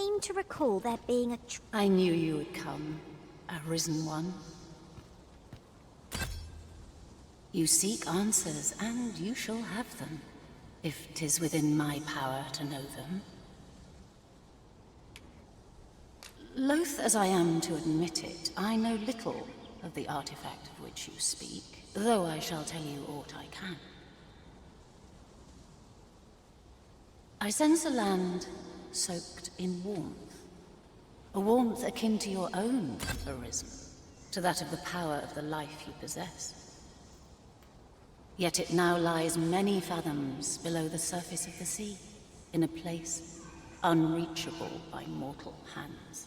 seem to recall there being a I knew you would come, Arisen one. You seek answers, and you shall have them, if 'tis within my power to know them. Loath as I am to admit it, I know little of the artifact of which you speak, though I shall tell you aught I can. I sense a land soaked in warmth. A warmth akin to your own, Arisen, to that of the power of the life you possess. Yet it now lies many fathoms below the surface of the sea, in a place unreachable by mortal hands.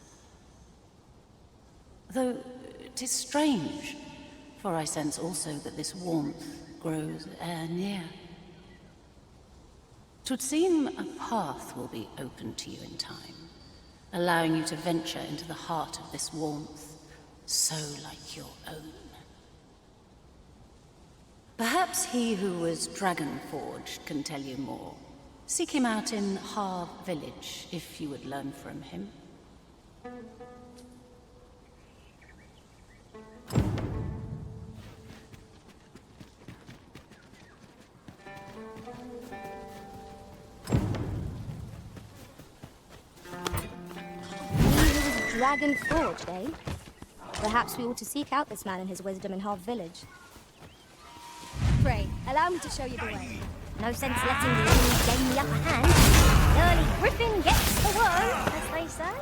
Though 'tis strange, for I sense also that this warmth grows ere near. 'Twould seem a path will be open to you in time, allowing you to venture into the heart of this warmth, so like your own. Perhaps he who was dragon-forged can tell you more. Seek him out in Harv village, if you would learn from him. dragon forged, eh? Perhaps we ought to seek out this man and his wisdom in Harv village. Pray, allow me to show you the way. No sense letting the enemy gain the upper hand. The early griffin gets the worm, as they say.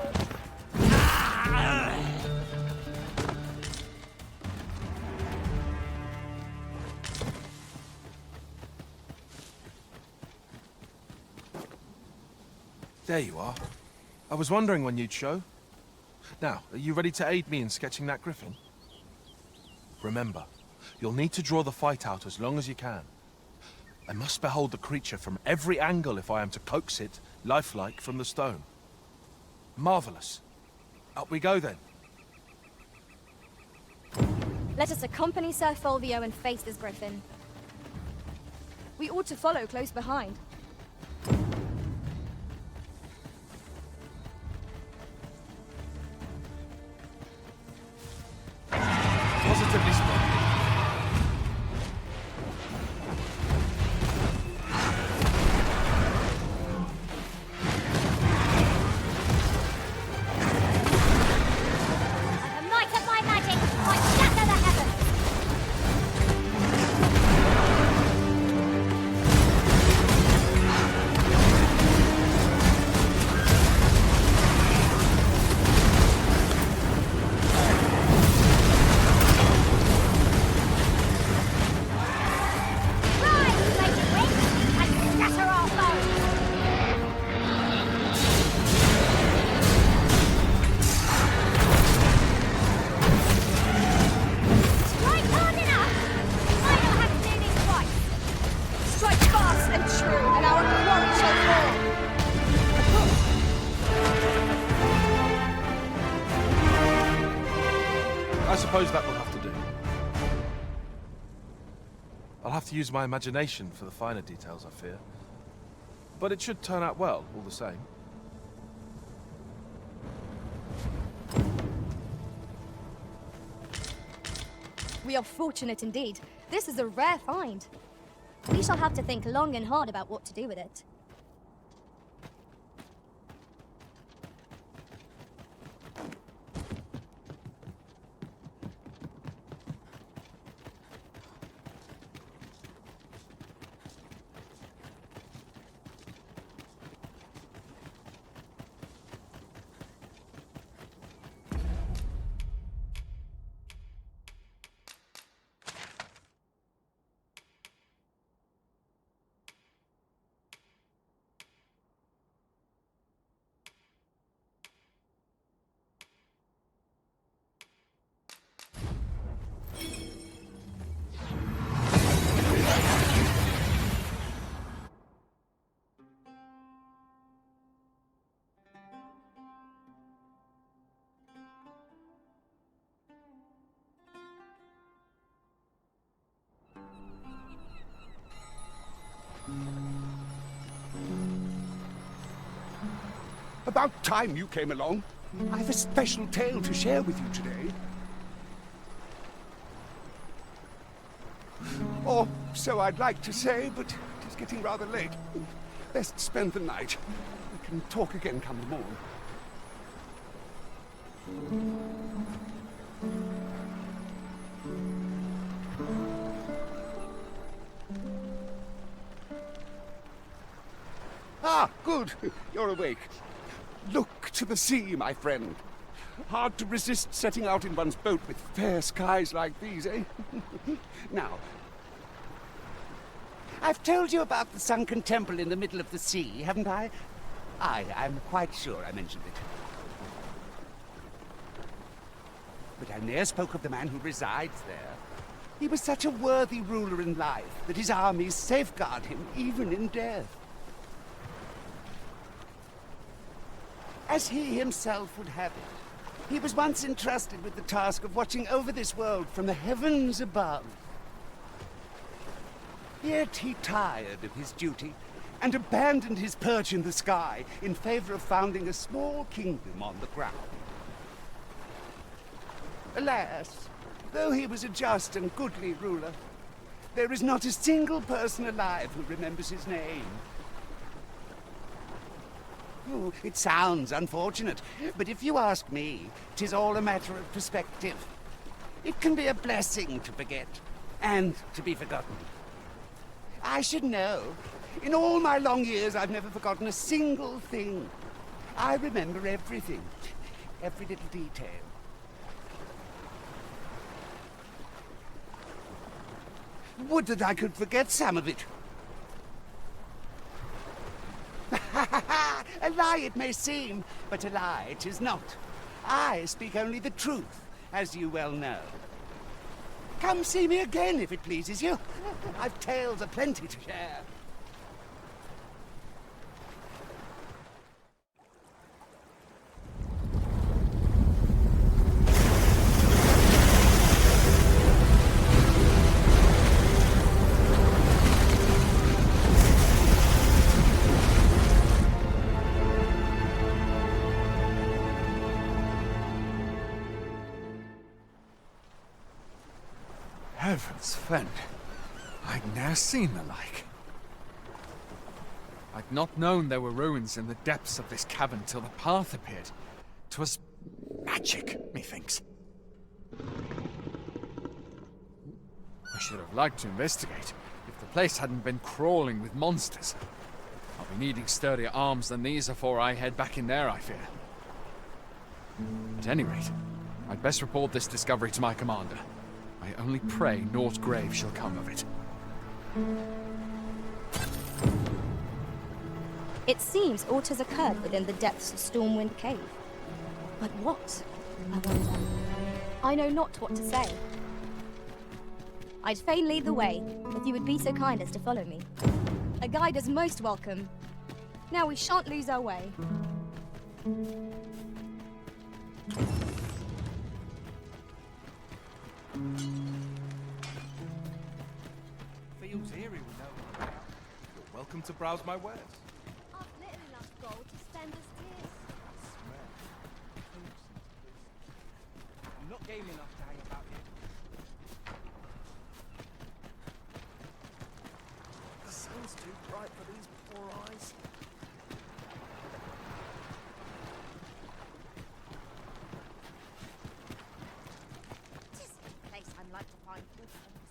There you are. I was wondering when you'd show. Now, are you ready to aid me in sketching that griffin? Remember, you'll need to draw the fight out as long as you can. I must behold the creature from every angle if I am to coax it, lifelike, from the stone. Marvelous. Up we go then. Let us accompany Sir Fulvio and face this griffin. We ought to follow close behind. Positively splendid. The might of my magic might shatter the heavens. Rise, Lady Witch, and scatter our foes. Strike hard enough! I don't have to do this twice. Strike fast and true, and our quarry shall fall. I suppose that will have to do. I'll have to use my imagination for the finer details, I fear. But it should turn out well, all the same. We are fortunate indeed. This is a rare find. We shall have to think long and hard about what to do with it. About time you came along. I have a special tale to share with you today. Or so I'd like to say, but it is getting rather late. Best spend the night. We can talk again come the morn. Ah, good. You're awake. Look to the sea, my friend. Hard to resist setting out in one's boat with fair skies like these, eh? Now, I've told you about the sunken temple in the middle of the sea, haven't I? I'm quite sure I mentioned it. But I ne'er spoke of the man who resides there. He was such a worthy ruler in life that his armies safeguard him even in death. As he himself would have it, he was once entrusted with the task of watching over this world from the heavens above. Yet he tired of his duty and abandoned his perch in the sky in favor of founding a small kingdom on the ground. Alas, though he was a just and goodly ruler, there is not a single person alive who remembers his name. Oh, it sounds unfortunate, but if you ask me, 'tis all a matter of perspective. It can be a blessing to forget, and to be forgotten. I should know. In all my long years, I've never forgotten a single thing. I remember everything, every little detail. Would that I could forget some of it. A lie it may seem, but a lie it is not. I speak only the truth, as you well know. Come see me again if it pleases you. I've tales aplenty to share. Heavens fend, I'd ne'er seen the like. I'd not known there were ruins in the depths of this cavern till the path appeared. 'Twas magic, methinks. I should have liked to investigate, if the place hadn't been crawling with monsters. I'll be needing sturdier arms than these afore I head back in there, I fear. At any rate, I'd best report this discovery to my commander. I only pray naught grave shall come of it. It seems aught has occurred within the depths of Stormwind Cave. But what? I wonder. I know not what to say. I'd fain lead the way, if you would be so kind as to follow me. A guide is most welcome. Now we shan't lose our way. Feels eerie without you. You're welcome to browse my wares. I've little enough gold to spend as tears. I'm not game enough to hang about here. The sun's too bright for these poor eyes. Tis a place I'd like to find good friends.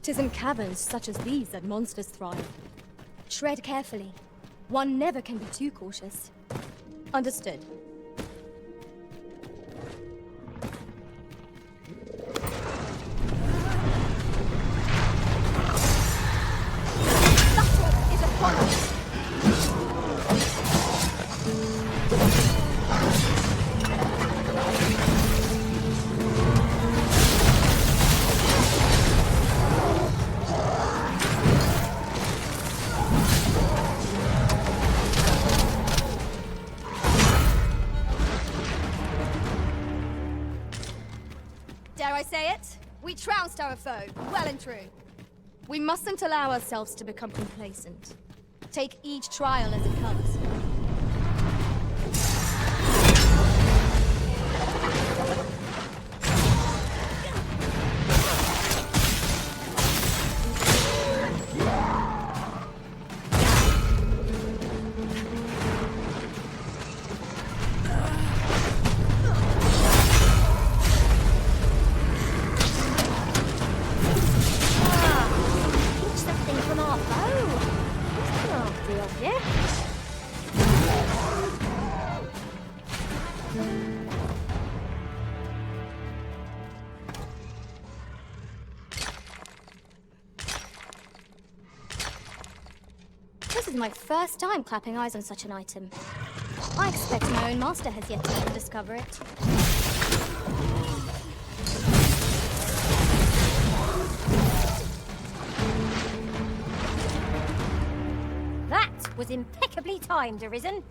Tis in caverns such as these that monsters thrive. Tread carefully. One never can be too cautious. Understood. Battle is upon us! dare I say it? We trounced our foe, well and true. We mustn't allow ourselves to become complacent. Take each trial as it comes. Something from our foe. It's not the object. This is my first time clapping eyes on such an item. I expect my own master has yet to discover it. That was impeccably timed, Arisen.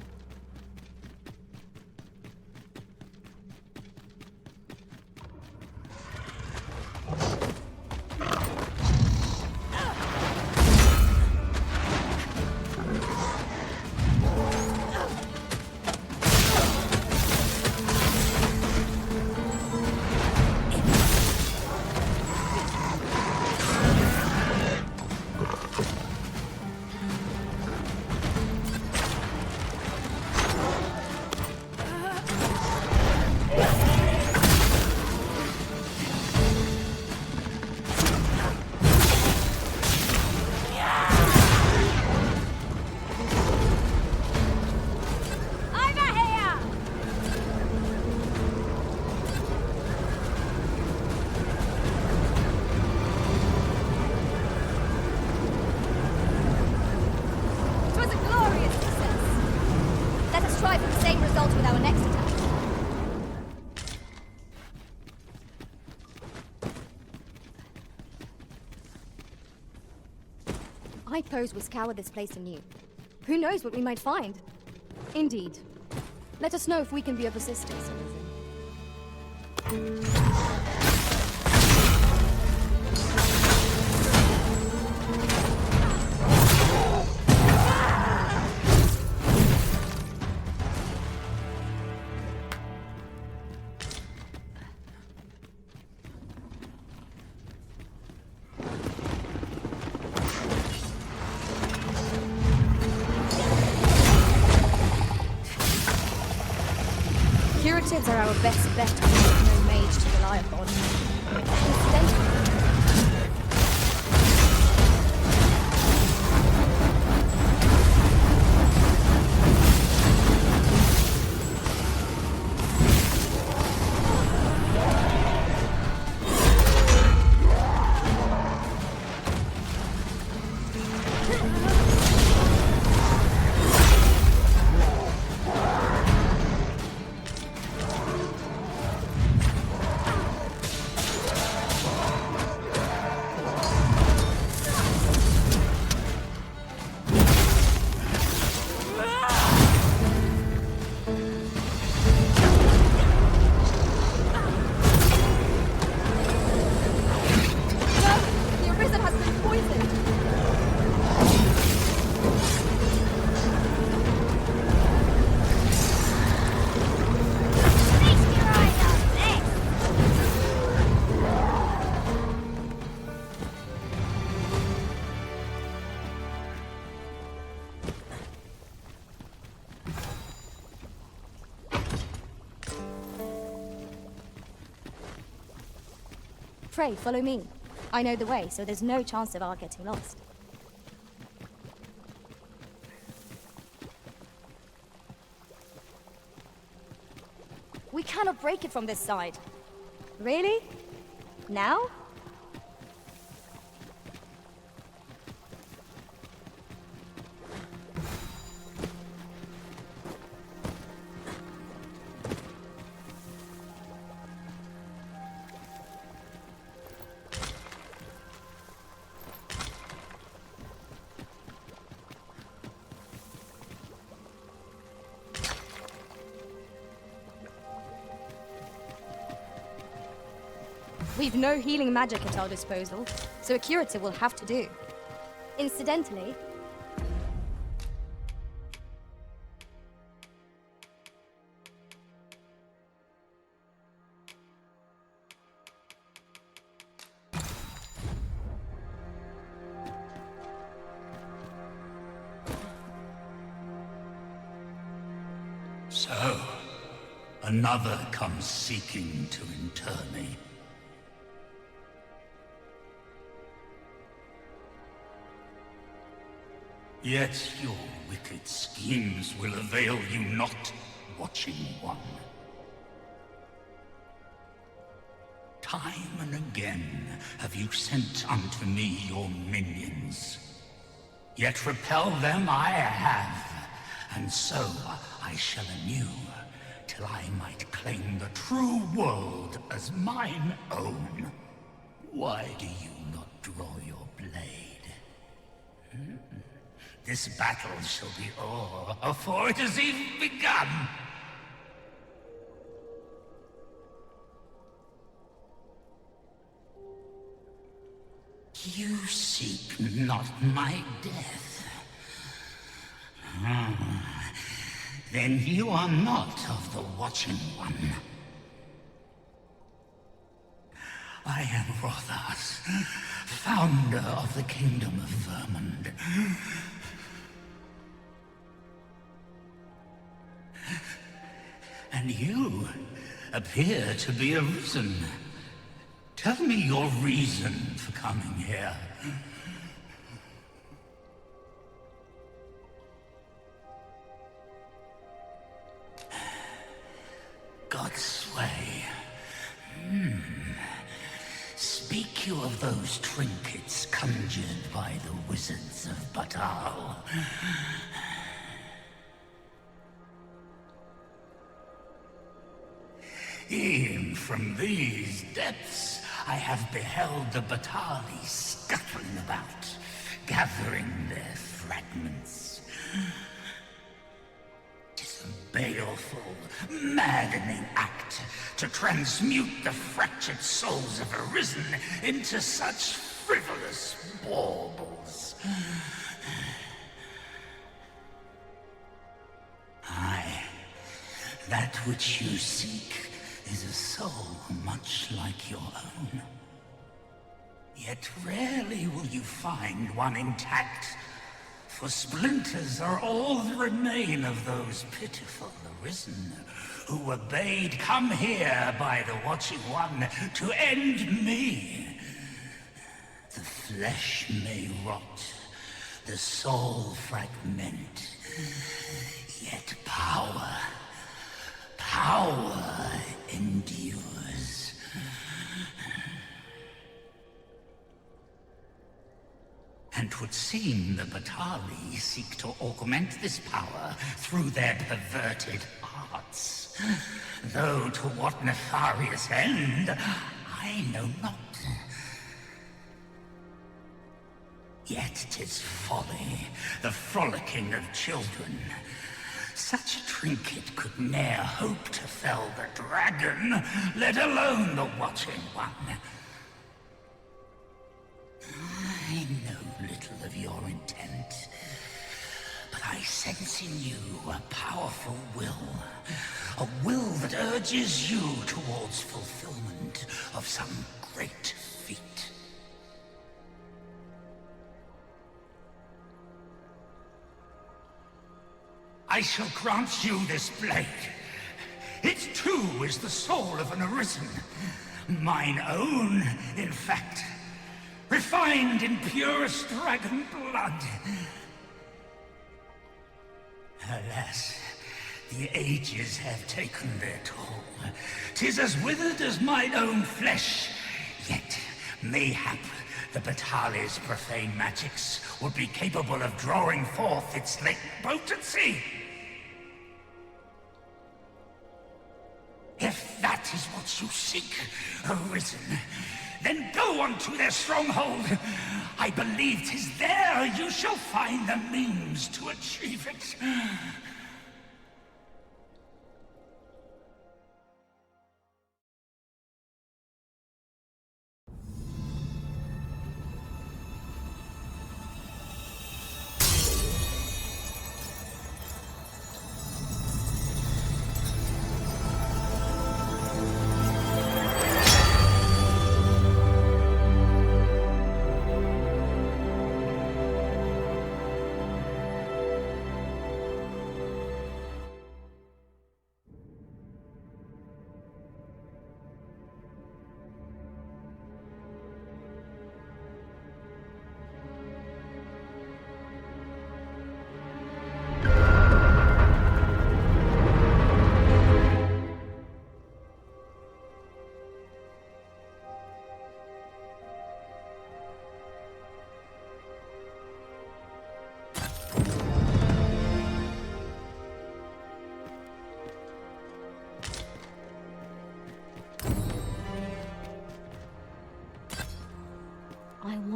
I pose we scour this place anew. Who knows what we might find? Indeed. Let us know if we can be of assistance, Arisen. Curatives are our best bet when we have no mage to rely upon. Incidentally, pray, follow me. I know the way, so there's no chance of our getting lost. We cannot break it from this side. Really? Now? We've no healing magic at our disposal, so a curative will have to do. Incidentally, So, another comes seeking to inter me. Yet your wicked schemes will avail you not, Watching One. Time and again have you sent unto me your minions. Yet repel them I have, and so I shall anew, till I might claim the true world as mine own. Why do you not draw your blade? This battle shall be o'er afore it has even begun. You seek not my death. Then you are not of the Watching One. I am Rottis, founder of the Kingdom of Vermund. And you appear to be Arisen. Tell me your reason for coming here. Godsway. Speak you of those trinkets conjured by the wizards of Batal? E'en from these depths, I have beheld the Batali scuttling about, gathering their fragments. 'Tis a baleful, maddening act to transmute the fractured souls of Arisen into such frivolous baubles. Aye, that which you seek is a soul much like your own. Yet rarely will you find one intact, for splinters are all that remain of those pitiful Arisen who were bade come here by the Watching One to end me. The flesh may rot, the soul fragment, yet power endures. And 'twould seem the Batali seek to augment this power through their perverted arts. Though to what nefarious end, I know not. Yet 'tis folly, the frolicking of children. Such a trinket could ne'er hope to fell the dragon, let alone the Watching One. I know little of your intent, but I sense in you a powerful will. A will that urges you towards fulfillment of some great feat. I shall grant you this blade. It too is the soul of an Arisen. Mine own, in fact. Refined in purest dragon blood. Alas, the ages have taken their toll. 'Tis as withered as mine own flesh. Yet, mayhap, the Batali's profane magics would be capable of drawing forth its late potency. If that is what you seek, Arisen, then go unto their stronghold. I believe 'tis there you shall find the means to achieve it.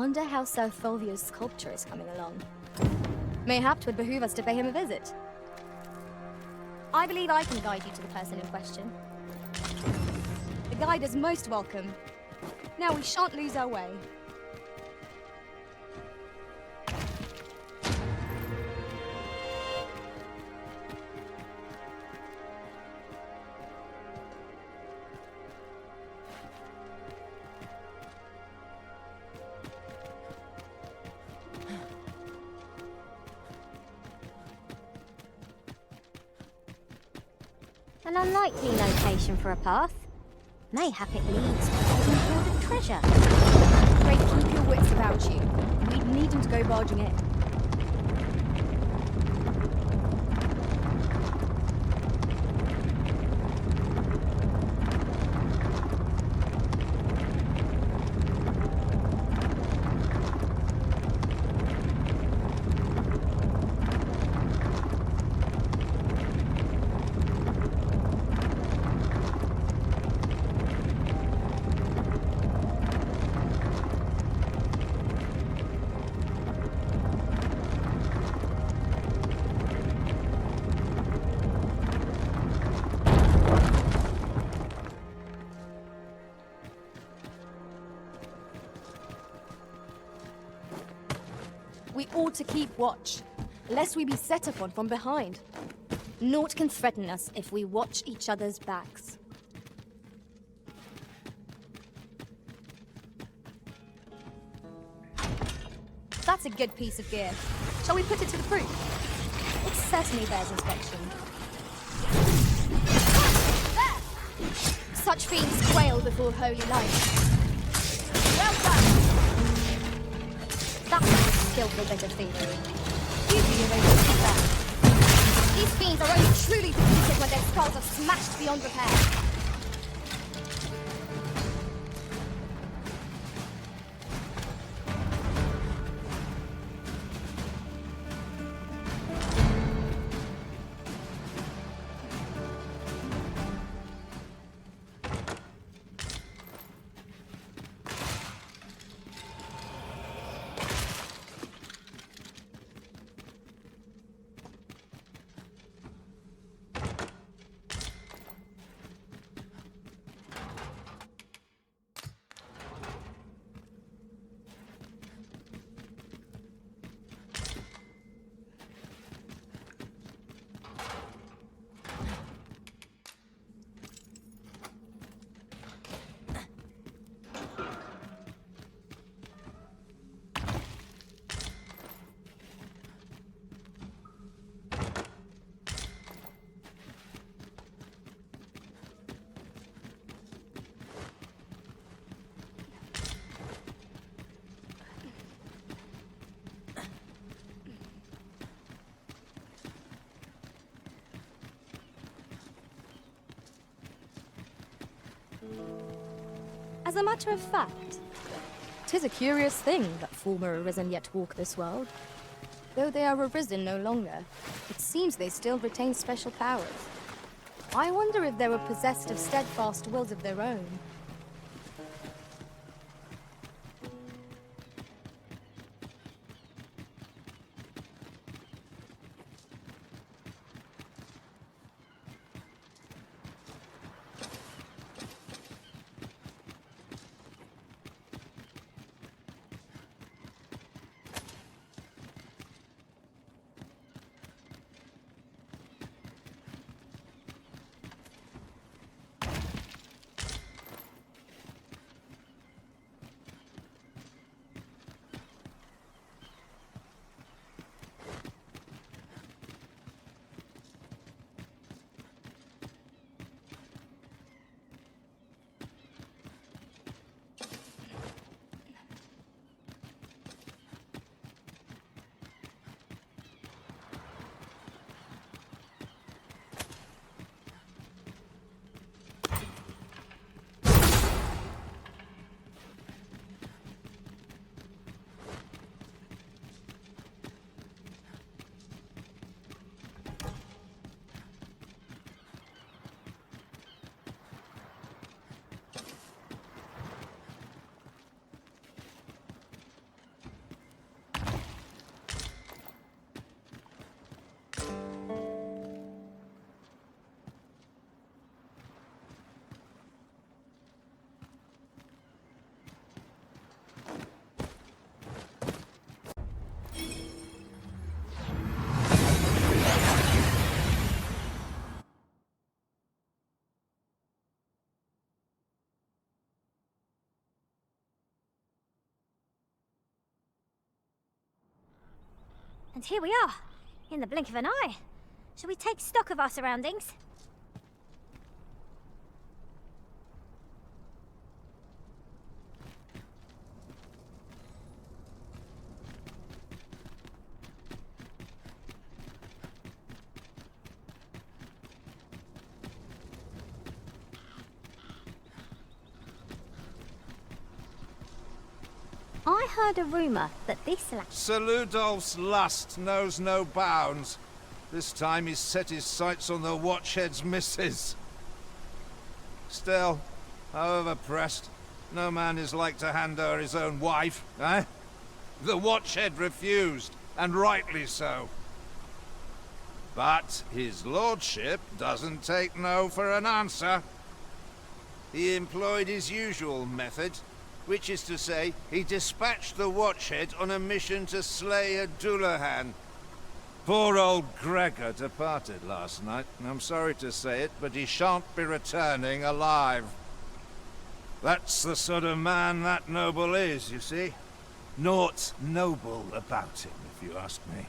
wonder how Sir Fulvia's sculpture is coming along. Mayhap 'twould behoove us to pay him a visit. I believe I can guide you to the person in question. The guide is most welcome. Now we shan't lose our way. An unlikely location for a path. Mayhap it leads to an important treasure. Pray keep your wits about you. We needn't go barging in. We ought to keep watch, lest we be set upon from behind. Naught can threaten us if we watch each other's backs. That's a good piece of gear. Shall we put it to the proof? It certainly bears inspection. There! Such fiends quail before holy light. Well done! That was a skillful bit of thievery. You do your own that. These fiends are only truly defeated when their skulls are smashed beyond repair. As a matter of fact, 'tis a curious thing that former Arisen yet walk this world. Though they are Arisen no longer, it seems they still retain special powers. I wonder if they were possessed of steadfast wills of their own. And here we are, in the blink of an eye. Shall we take stock of our surroundings? I heard a rumor that this land... Sir Ludolf's lust knows no bounds. This time he's set his sights on the Watchhead's missus. Still, however pressed, no man is like to hand her his own wife, eh? The Watchhead refused, and rightly so. But his lordship doesn't take no for an answer. He employed his usual method, which is to say, he dispatched the Watchhead on a mission to slay a Dullahan. Poor old Gregor departed last night. I'm sorry to say it, but he shan't be returning alive. That's the sort of man that noble is, you see. Naught noble about him, if you ask me.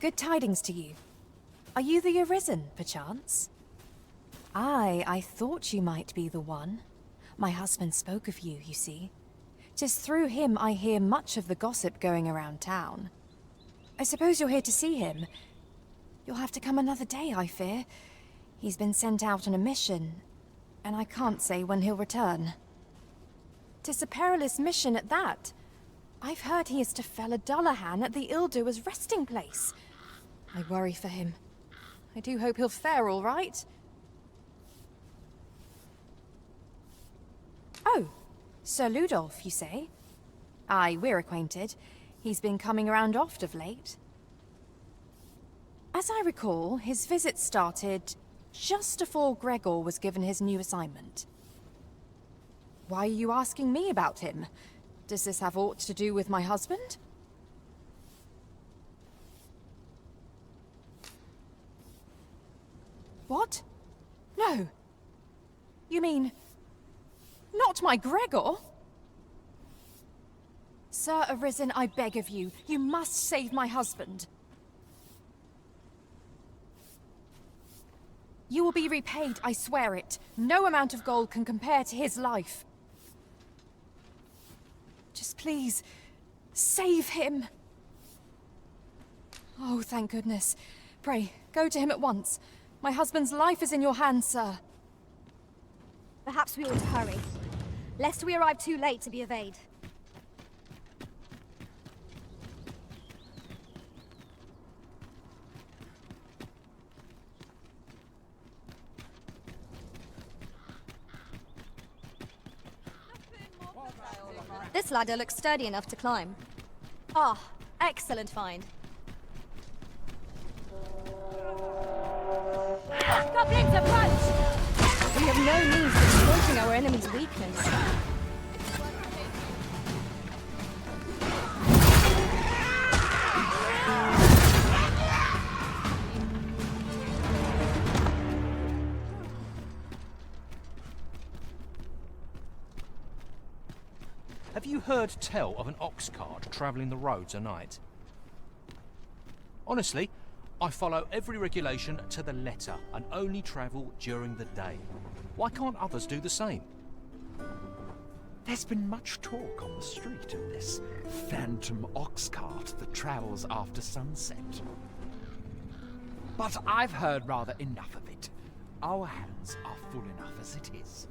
Good tidings to you. Are you the Arisen, perchance? Aye, I thought you might be the one. My husband spoke of you, you see. 'Tis through him I hear much of the gossip going around town. I suppose you're here to see him. You'll have to come another day, I fear. He's been sent out on a mission, and I can't say when he'll return. 'Tis a perilous mission at that. I've heard he is to fell a Dullahan at the Ill-Doer's resting place. I worry for him. I do hope he'll fare all right. Oh, Sir Ludolf, you say? Aye, we're acquainted. He's been coming around oft of late. As I recall, his visit started just afore Gregor was given his new assignment. Why are you asking me about him? Does this have aught to do with my husband? What? No. You mean... not my Gregor? Sir Arisen, I beg of you, you must save my husband. You will be repaid, I swear it. No amount of gold can compare to his life. Just please, save him. Oh, thank goodness. Pray, go to him at once. My husband's life is in your hands, sir. Perhaps we ought to hurry, lest we arrive too late to be obeyed. This ladder looks sturdy enough to climb. Ah, excellent find. Goblins approach! We have no means of exploiting our enemy's weakness. Have you heard tell of an ox cart travelling the roads at night? Honestly, I follow every regulation to the letter and only travel during the day. Why can't others do the same? There's been much talk on the street of this phantom ox cart that travels after sunset. But I've heard rather enough of it. Our hands are full enough as it is.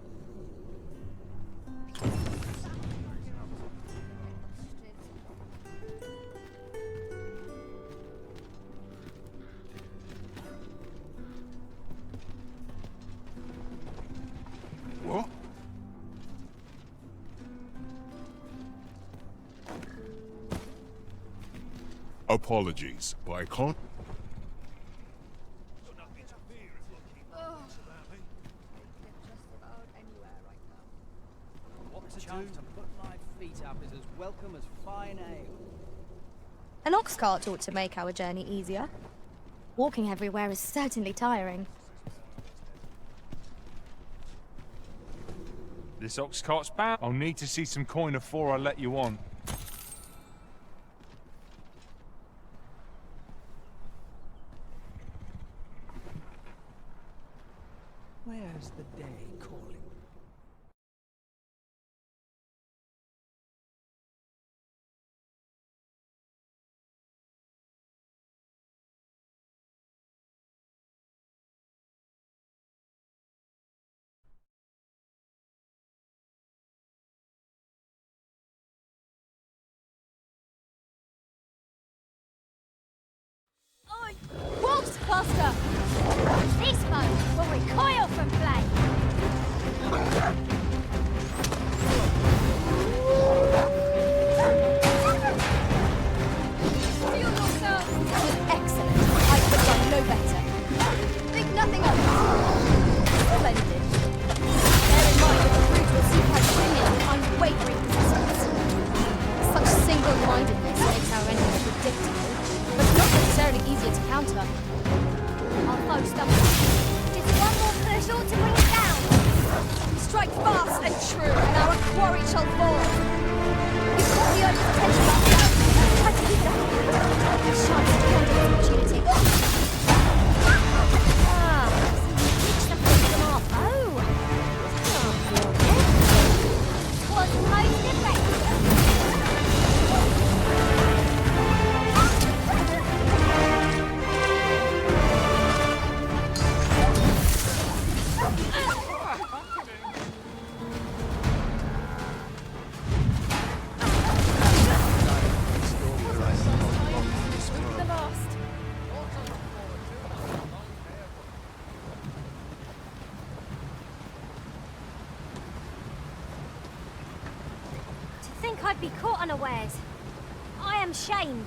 What? Apologies, but I can't. What to do to put my feet up is as welcome as fine ale. An ox cart ought to make our journey easier. Walking everywhere is certainly tiring. This ox cart's bound. I'll need to see some coin before I let you on. Where's the day calling? Wolf's cluster! This foe will recoil from play. Feel yourself! That was excellent. I could have done no better. Think nothing of it. Splendid. Bear in mind that the brute will seek our dominion with unwavering persistence. Such single-mindedness makes our enemies predictable, but not necessarily easier to counter. Our foe stumbles. Just one more push ought to bring it down. Strike fast and true, and our quarry shall fall. We've got the early potential ourselves. Try to keep it up. Chance to counter the opportunity. Ah, reach something from our foe. Was most effective. I'd be caught unawares. I am shamed.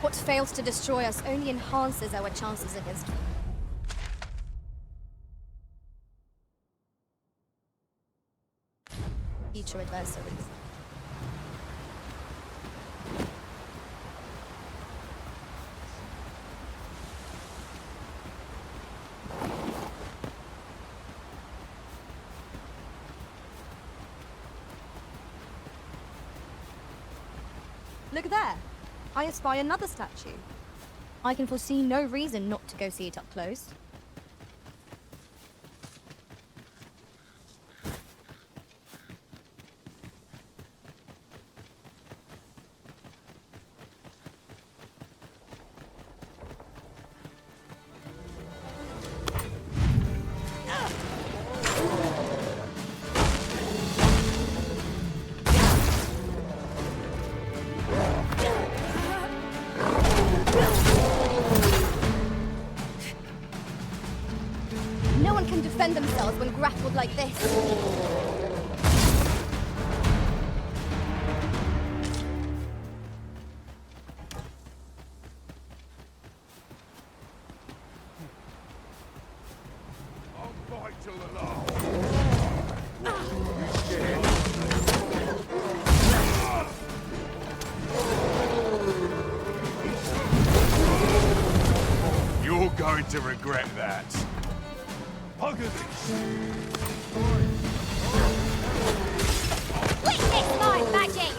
What fails to destroy us only enhances our chances against future adversaries. Look there! I espy another statue. I can foresee no reason not to go see it up close. No one can defend themselves when grappled like this. I'll fight till the last. You're going to regret that. Witness my magic!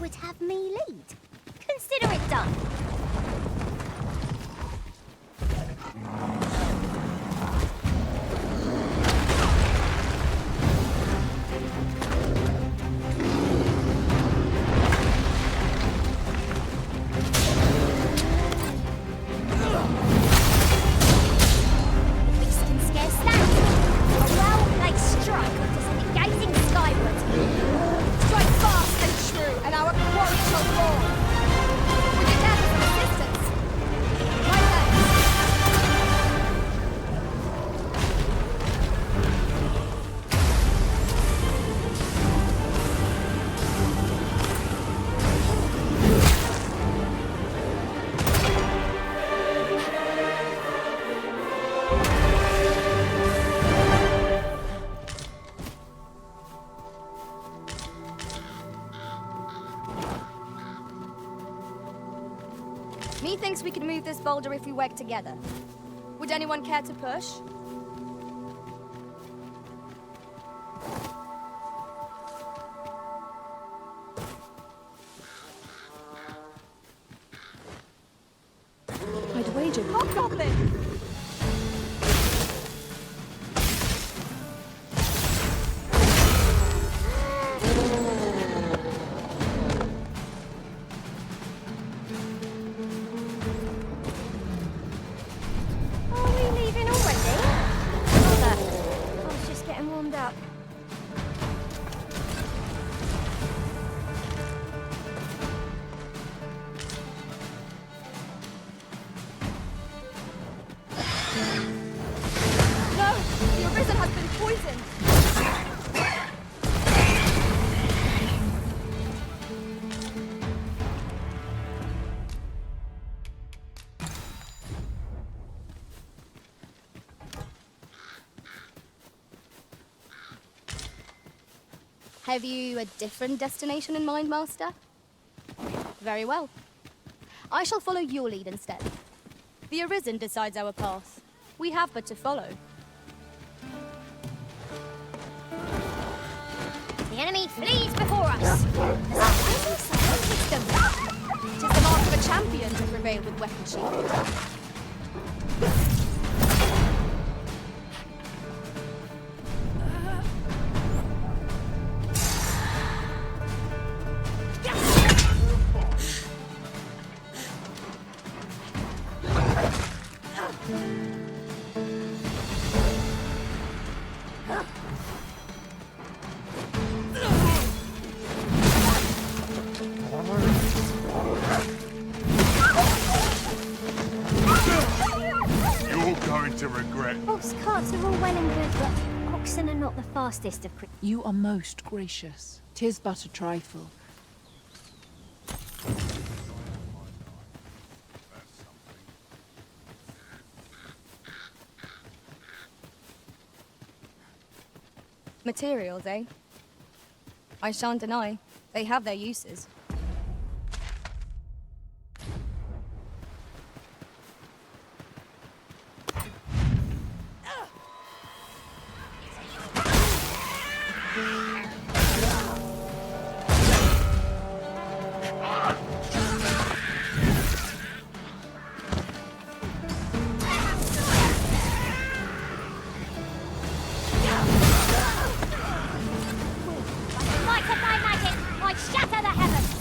would have me lead. Consider it done. Methinks we can move this boulder if we work together. Would anyone care to push? I'd wager. Hobgoblin! Have you a different destination in mind, Master? Very well. I shall follow your lead instead. The Arisen decides our path. We have but to follow. The enemy flees before us. Tis the mark of a champion to prevail with weapon shield. Carts are all well and good, but oxen are not the fastest of You are most gracious. 'Tis but a trifle. Materials, eh? I shan't deny. They have their uses. shatter the heavens!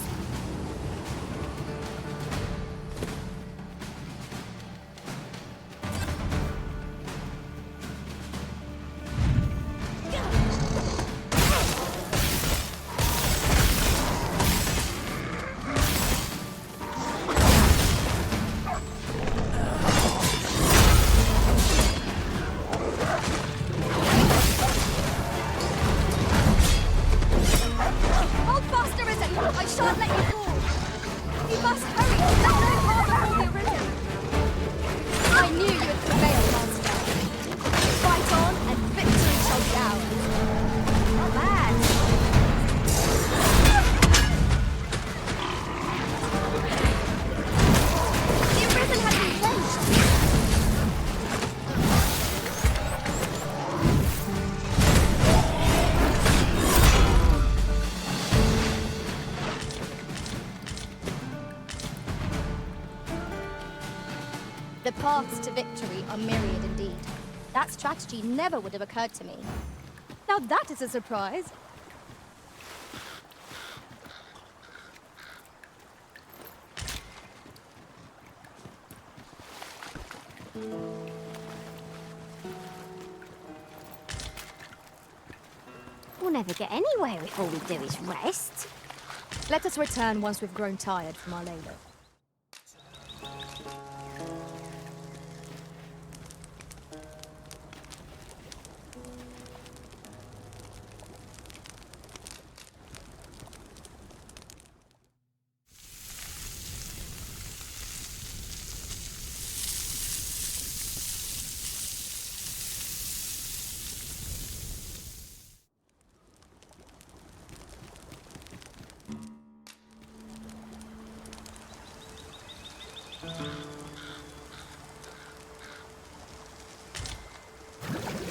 paths to victory are myriad indeed. That strategy never would have occurred to me. Now that is a surprise. We'll never get anywhere if all we do is rest. Let us return once we've grown tired from our labor.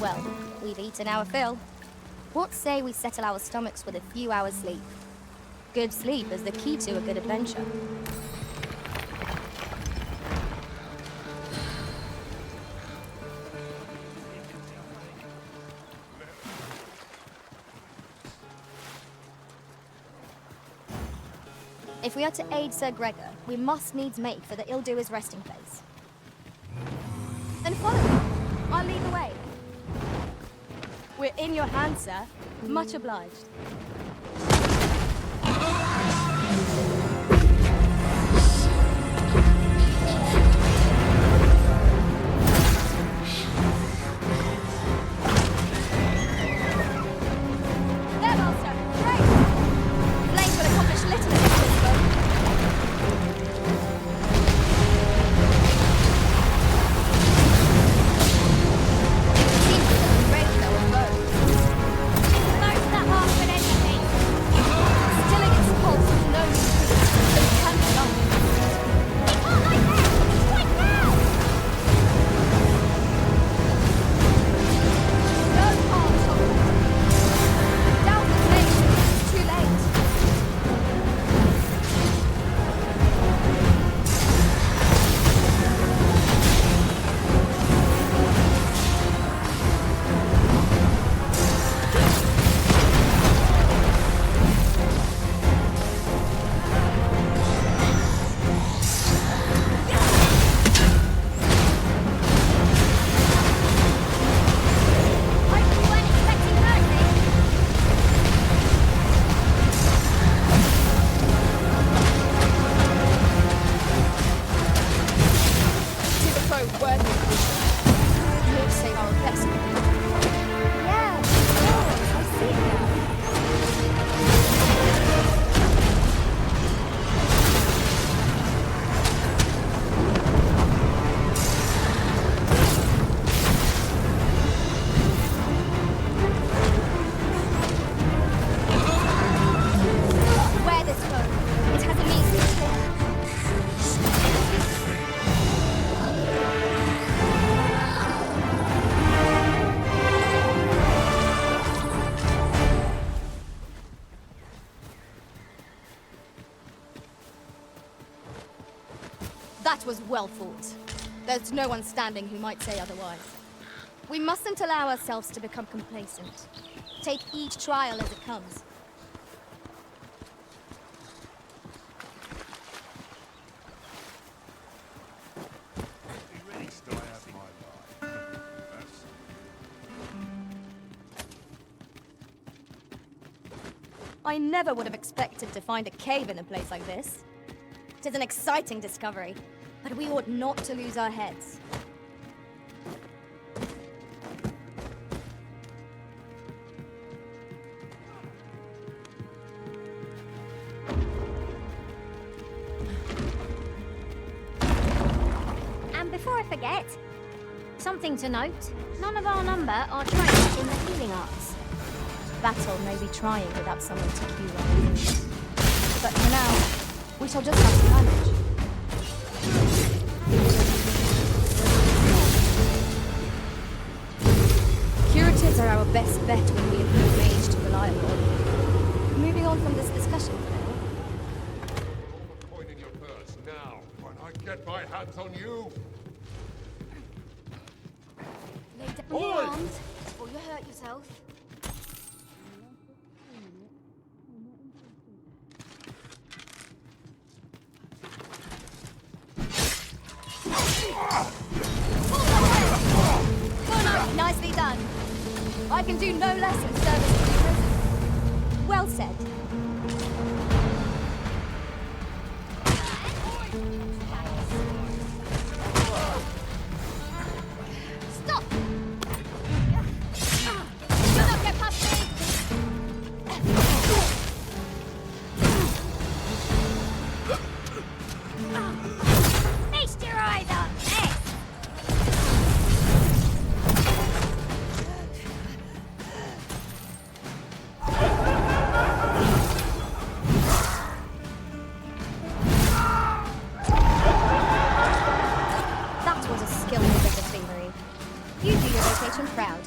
Well, we've eaten our fill. What say we settle our stomachs with a few hours sleep? Good sleep is the key to a good adventure. If we are to aid Sir Gregor, we must needs make for the ill-doer's resting place. Then follow me. I'll lead the way. We're in your hands, sir. Much obliged. There, Master! Great! Flames will accomplish little in this whisper. That was well fought. There's no one standing who might say otherwise. We mustn't allow ourselves to become complacent. Take each trial as it comes. I never would have expected to find a cave in a place like this. It is an exciting discovery, but we ought not to lose our heads. And before I forget, something to note, none of our number are trained in the healing arts. Battle may be trying without someone to cue our wounds. But for now, we shall just have to manage. Curatives are our best bet when we have no mage to rely upon. Moving on from this discussion, Pointing your purse now, when I get my hands on you. arms before you hurt yourself. Well, nicely done. I can do no less in service to the prison. Well said. Stop! You'll not get past me! Feast your eyes on this! That was a skillful bit of thievery. You do your vocation proud.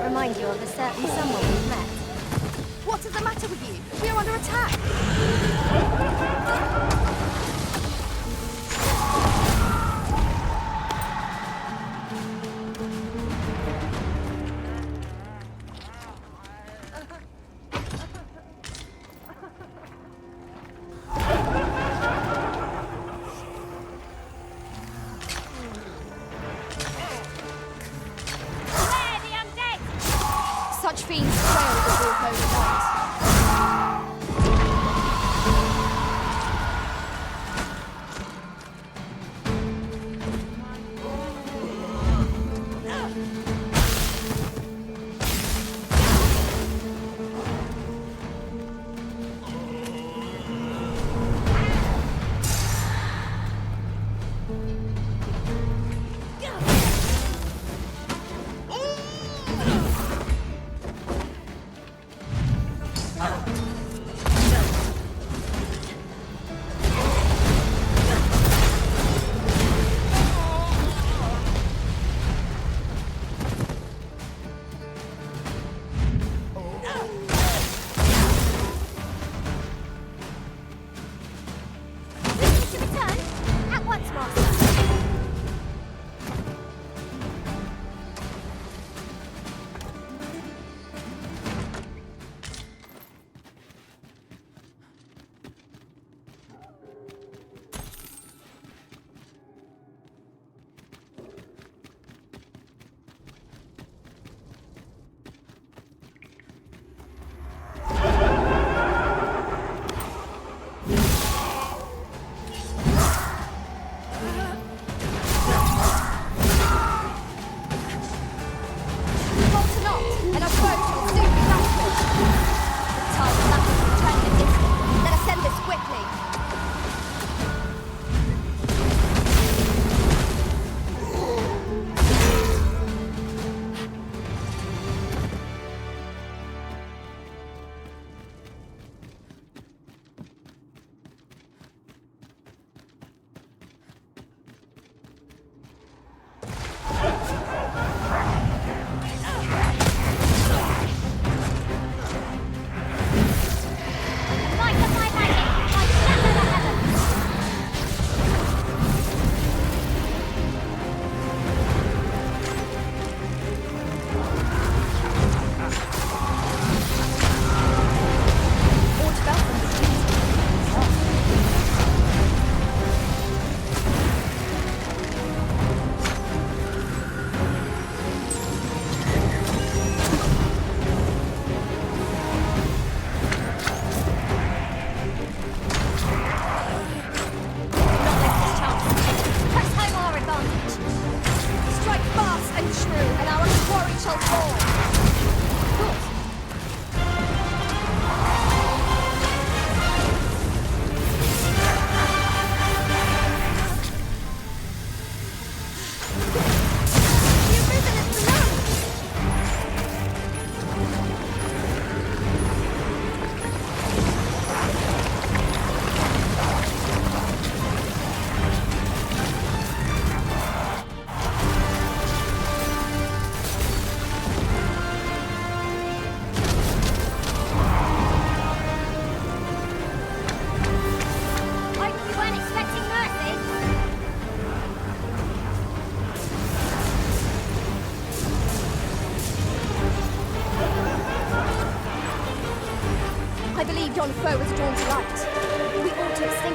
Remind you of a certain someone we've met. What is the matter with you? We are under attack! Such fiends trail the walk overnight.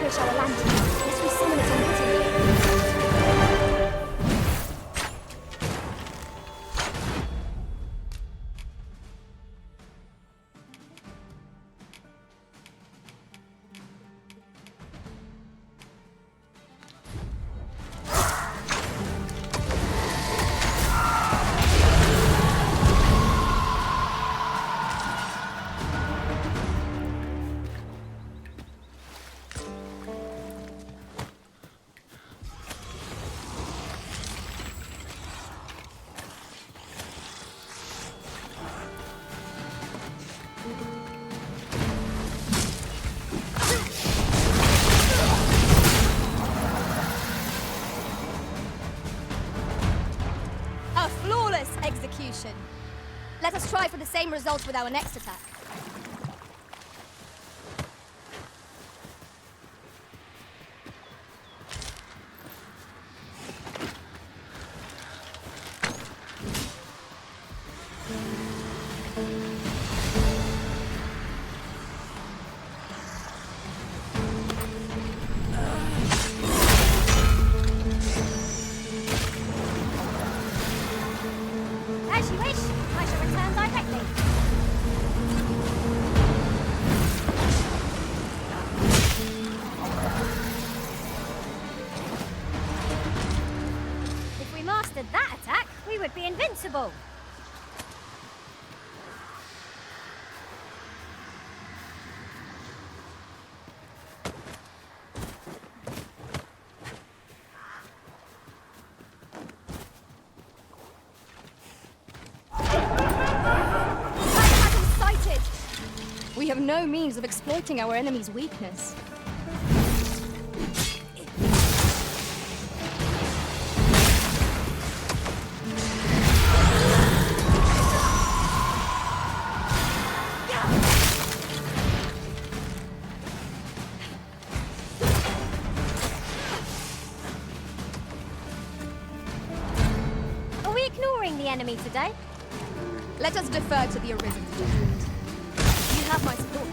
extinguish our lantern, lest we summon it unwittingly. Execution. Let us try for the same result with our next attack. As you wish. I shall return directly. If we mastered that attack, we would be invincible. We have no means of exploiting our enemy's weakness. Are we ignoring the enemy today? Let us defer to the Arisen judgment. You have my support.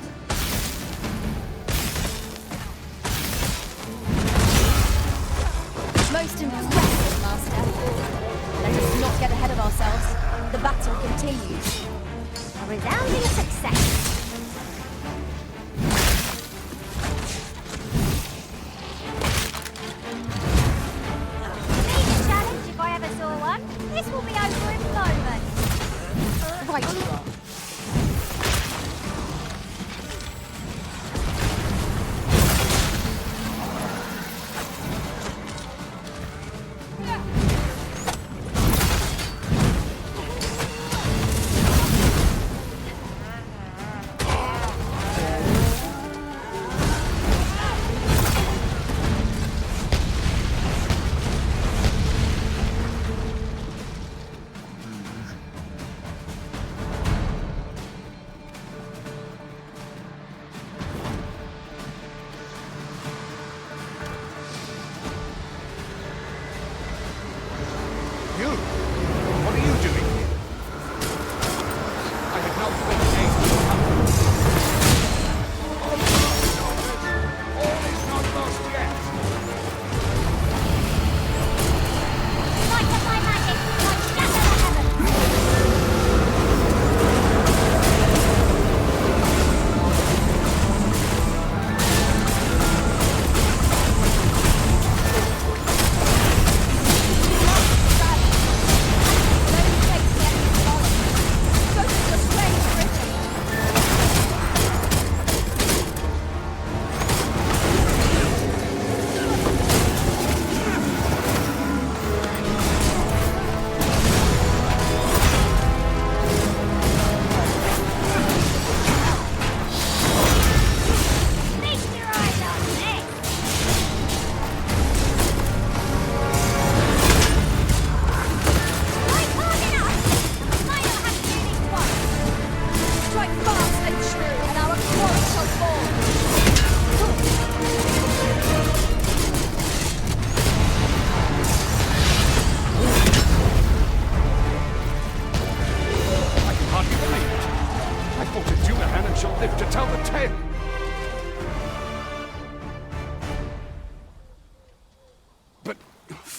Most impressive, Master. Let us not get ahead of ourselves. The battle continues. A resounding success. Need a challenge if I ever saw one. This will be over in a moment. Right you are.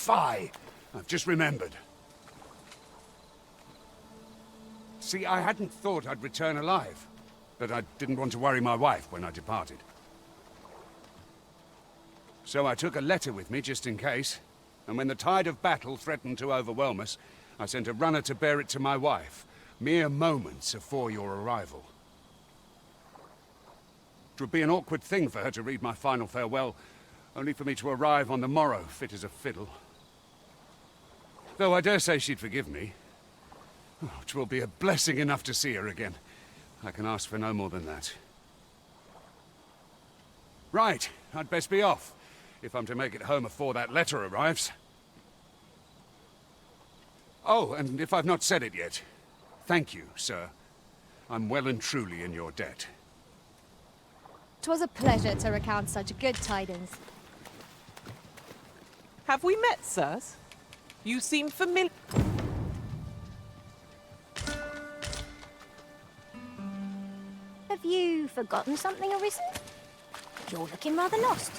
Fie! I've just remembered. See, I hadn't thought I'd return alive, but I didn't want to worry my wife when I departed. So I took a letter with me just in case, and when the tide of battle threatened to overwhelm us, I sent a runner to bear it to my wife, mere moments before your arrival. It would be an awkward thing for her to read my final farewell, only for me to arrive on the morrow, fit as a fiddle. Though I dare say she'd forgive me. Oh, it will be a blessing enough to see her again. I can ask for no more than that. Right, I'd best be off, if I'm to make it home before that letter arrives. Oh, and if I've not said it yet, thank you, sir. I'm well and truly in your debt. 'Twas a pleasure to recount such good tidings. Have we met, sirs? You seem familiar. Have you forgotten something, Arisen? You're looking rather lost.